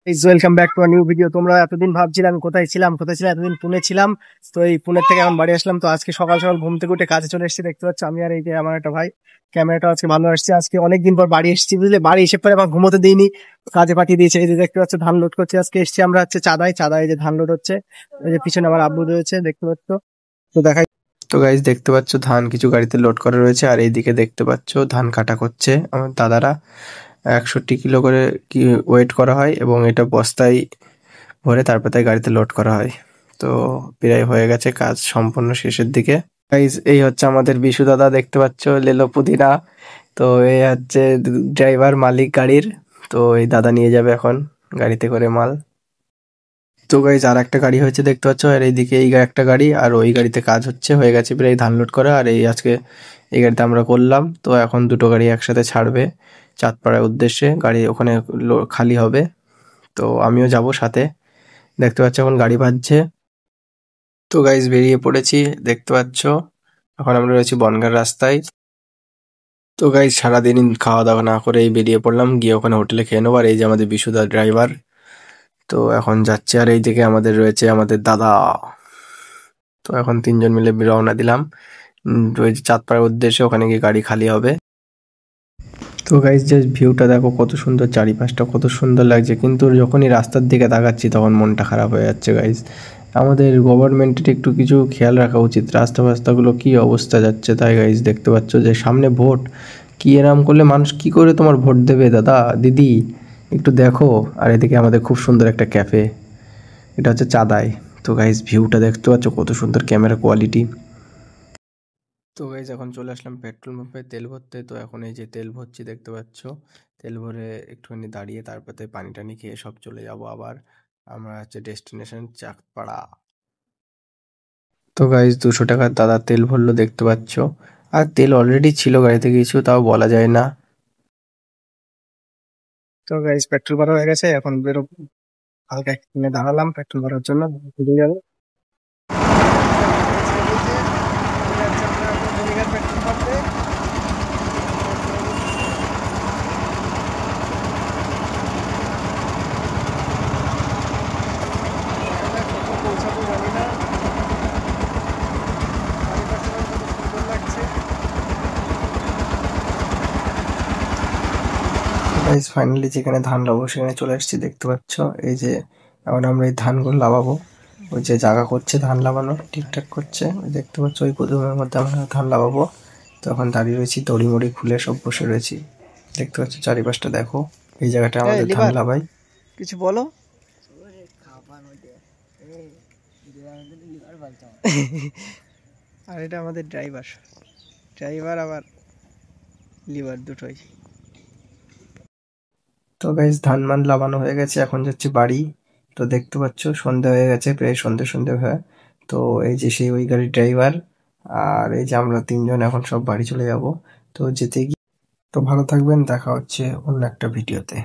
Welcome back to new video. তোমরা এতদিন ভাবছিলাম কোথায় ছিলাম এতদিন পুনে ছিলাম। তো এই পুনের থেকে এখন বাড়ি আসলাম। তো আজকে সকাল সকাল ঘুম থেকে উঠে কাজে চলে এসেছি, দেখতে পাচ্ছ আমি আর এই যে আমার একটা ভাই। ক্যামেরাটা আজকে ভালো আসছে, আজকে অনেকদিন পর বাড়ি এসেছি বুঝলে। বাড়ি এসে পরে আবার ঘুমোতে দিইনি, কাজে পাঠিয়ে দিয়েছে। এই যে দেখতে পাচ্ছ ধান লোড করছে, আজকে এসেছি আমরা হচ্ছে চাঁদায় এই যে ধান লোড হচ্ছে। এই যে পিছনে আমার আব্বু রয়েছে দেখতে পাচ্ছ। তো দেখাই। তো গাইজ দেখতে পাচ্ছ ধান কিছু গাড়িতে লোড করা রয়েছে, আর এইদিকে দেখতে পাচ্ছ ধান কাটা করছে আমার দাদারা। 61 কিলো করে কি ওয়েট করা হয় এবং এটা বস্তায় ভরে তারপর তাই গাড়িতে লোড করা হয়। তো প্রায় হয়ে গেছে, কাজ সম্পূর্ণ শেষের দিকে। গাইজ এই হচ্ছে আমাদের বিশু দাদা, দেখতে পাচ্ছ লেলো পুদিনা। তো এই হচ্ছে ড্রাইভার মালিক গাড়ির। তো এই দাদা নিয়ে যাবে এখন গাড়িতে করে মাল। তো গাইজ আর একটা গাড়ি হয়েছে দেখতে পাচ্ছ, আর এইদিকে এই একটা গাড়ি আর ওই গাড়িতে কাজ হচ্ছে, হয়ে গেছে প্রায় ধান লোড করা। আর এই আজকে এই গাড়িতে আমরা করলাম। তো এখন দুটো গাড়ি একসাথে ছাড়বে চাঁদপাড়ার উদ্দেশ্যে, গাড়ি ওখানে খালি হবে। তো আমিও যাব সাথে। দেখতে পাচ্ছ এখন গাড়ি বাজছে। তো গাইজ বেরিয়ে পড়েছি দেখতে পাচ্ছ, এখন আমরা রয়েছি বনগাঁ রাস্তায়। তো গাইজ সারাদিন খাওয়া দাওয়া না করেই বেরিয়ে পড়লাম, গিয়ে ওখানে হোটেলে খেয়ে নেবো। আর এই যে আমাদের বিশুদা ড্রাইভার, তো এখন যাচ্ছে। আর এইদিকে আমাদের রয়েছে আমাদের দাদা। তো এখন তিনজন মিলে রওনা দিলাম ওই যে চাঁদপাড়ার উদ্দেশ্যে, ওখানে গিয়ে গাড়ি খালি হবে। তো গাইজ জাস্ট ভিউটা দেখো কত সুন্দর, চারিপাশটা কত সুন্দর লাগছে, কিন্তু যখনই রাস্তার দিকে তাকাচ্ছি তখন মনটা খারাপ হয়ে যাচ্ছে গাইজ। আমাদের গভর্নমেন্টের একটু কিছু খেয়াল রাখা উচিত, রাস্তা ফাস্তাগুলো কি অবস্থা যাচ্ছে। তাই গাইজ দেখতে পাচ্ছ যে সামনে ভোট, কি এরম করলে মানুষ কি করে তোমার ভোট দেবে দাদা দিদি, একটু দেখো। আর এদিকে আমাদের খুব সুন্দর একটা ক্যাফে, এটা হচ্ছে চাঁদায়। তো গাইজ ভিউটা দেখতে পাচ্ছ কত সুন্দর, ক্যামেরা কোয়ালিটি। তো গাইজ এখন চলে আসলাম পেট্রোল পাম্পে তেল ভরতে। তো এখন এই যে তেল ভরছি দেখতে পাচ্ছ, তেল ভরে একটুখানি দাঁড়িয়ে তারপরে পানি টানি খেয়ে সব চলে যাব আবার। আমরা হচ্ছে ডেস্টিনেশন চাঁদপাড়া। তো গাইজ 200 টাকার দাদা তেল ভরলো দেখতে পাচ্ছ, আর তেল অলরেডি ছিল গাড়িতে, কিছু তাও বলা যায় না। তো গাইস পেট্রোল ভরা হয়ে গেছে, এখন বেরোবো। হালকা একটু দাঁড়ালাম পেট্রোল ভরার জন্য, ঘুরে যাবো। গাইজ ফাইনালি যেখানে ধান লাগাবো সেখানে চলে এসেছি দেখতে পাচ্ছ। এই যে এখন আমরা এই ধানগুলো লাগাবো, ওই যে জায়গা করছে ধান লাগানোর, ঠিকঠাক করছে ওই দেখতে পাচ্ছ, ওই গুদুমের মধ্যে আমরা ধান লাগাবো। তো এখন দাঁড়িয়ে রয়েছি, দড়ি মড়ি খুলে সব বসে রয়েছি দেখতে পাচ্ছ। চারিপাশটা দেখো, এই জায়গাটা আমাদের ধান লাগাই। কিছু বলো। আর এটা আমাদের ড্রাইভার আবার লিভার দুটোই। তো গাইজ ধান মান লাগানো হয়ে গেছে, এখন যাচ্ছি বাড়ি। তো দেখতে পাচ্ছ সন্ধে হয়ে গেছে, প্রায় সন্ধে হয়ে। তো এই যে সেই ওই গাড়ির ড্রাইভার আর এই যে আমরা তিনজন এখন সব বাড়ি চলে যাব। তো যেতে গিয়ে, তো ভালো থাকবেন, দেখা হচ্ছে অন্য একটা ভিডিওতে।